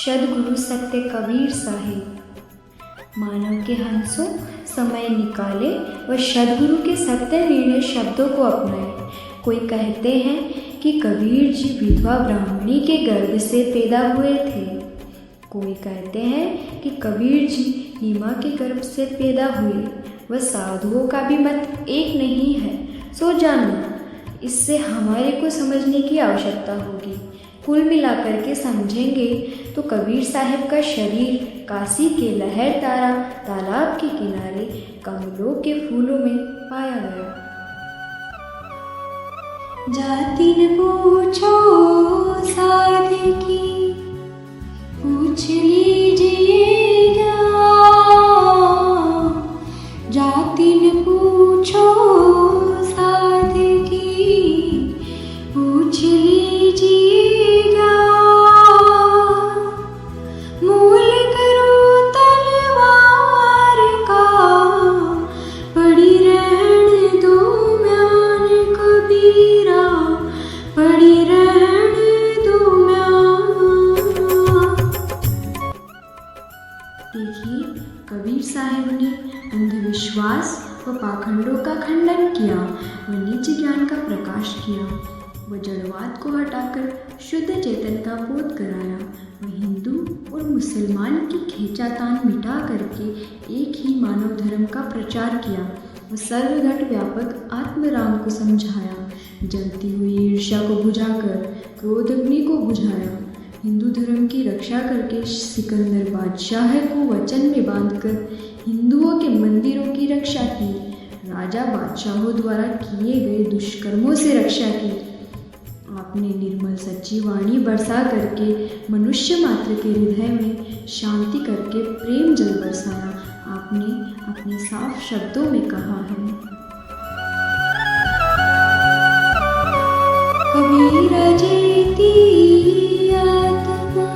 सद्गुरु सत्य कबीर साहिब। मानव के हंसों समय निकाले व सद्गुरु के सत्य निर्णय शब्दों को अपनाए। कोई कहते हैं कि कबीर जी विधवा ब्राह्मणी के गर्भ से पैदा हुए थे। कोई कहते हैं कि कबीर जी नीमा के गर्भ से पैदा हुए। वह साधुओं का भी मत एक नहीं है। सो जानो, इससे हमारे को समझने की आवश्यकता होगी। कुल मिलाकर के समझेंगे तो कबीर साहब का शरीर काशी के लहरदारा तालाब के किनारे कमलों के फूलों में पाया गया। जाति न पूछो साधु की, पूछ लीजिएगा। जाति न पूछो साधु की, पूछ लीजिएगा। मूल करो तलवार का, पड़ी रहने दो म्यान कबीरा, पड़ी रहने दो म्यान। देखिए, कबीर साहब ने अंधविश्वास व पाखंडों का खंडन किया व नीच ज्ञान का प्रकाश किया। वह जड़वाद को हटाकर शुद्ध चेतन का बोध कराया। वह हिंदू और मुसलमान की खींचातान मिटा करके एक ही मानव धर्म का प्रचार किया। वह सर्वघट व्यापक आत्मराम को समझाया। जलती हुई ईर्ष्या को बुझाकर क्रोध अग्नि को बुझाया। हिंदू धर्म की रक्षा करके सिकंदर बादशाह को वचन में बांधकर हिंदुओं के मंदिरों की रक्षा की। राजा बादशाहों द्वारा किए गए दुष्कर्मों से रक्षा की। आपने निर्मल सच्ची वाणी बरसा करके मनुष्य मात्र के हृदय में शांति करके प्रेम जल बरसाया। आपने अपने साफ शब्दों में कहा है, कबीरा जीती आत्मा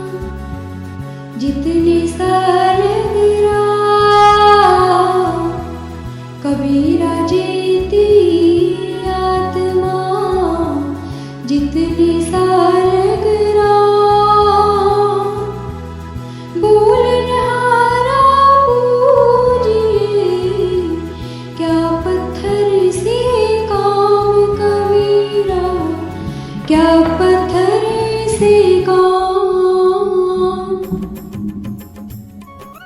जितने साल गिरा। कबीरा जीती आत्मा जितने साल गिरा। बोलनहारा पूजिए, क्या पत्थर से काम कबीरा, क्या पत्थर से काम।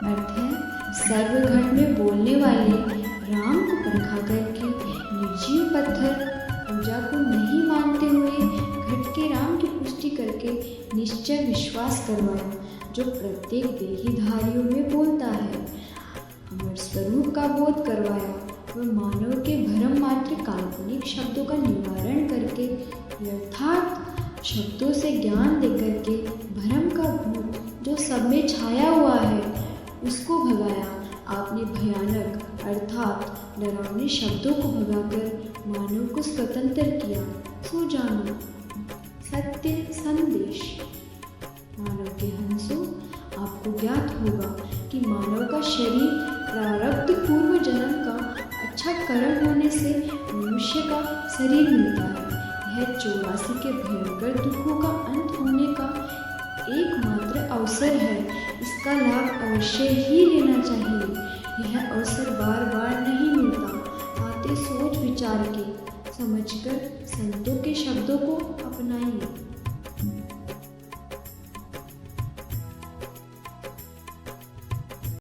अर्थ है, सर्वघट में बोलने वाले राम को परखा करके निर्जीव पत्थर पूजा को नहीं मानते हुए घट के राम की पुष्टि करके निश्चय विश्वास करवाया, जो प्रत्येक देहीधारियों में बोलता है। अमर स्वरूप का बोध करवाया। वह मानव के भ्रम मात्र काल्पनिक शब्दों का निवारण करके यथार्थ शब्दों से ज्ञान देकर के भ्रम का भूत जो सब में छाया हुआ है उसको भगाया। आपने भयानक अर्थात डरावने शब्दों को भगाकर मानव को स्वतंत्र किया। सो जानो, सत्य संदेश। मानव के हंसों, आपको ज्ञात होगा कि मानव का शरीर प्रारब्ध पूर्व जन्म का अच्छा कर्म होने से मनुष्य का शरीर मिलता है। यह 84 के भयंकर दुखों का अंत होने का एकमात्र अवसर है। इसका लाभ अवश्य ही लेना चाहिए। यह अवसर बार बार नहीं मिलता। आते सोच विचार के समझकर संतों के शब्दों को अपनाइए।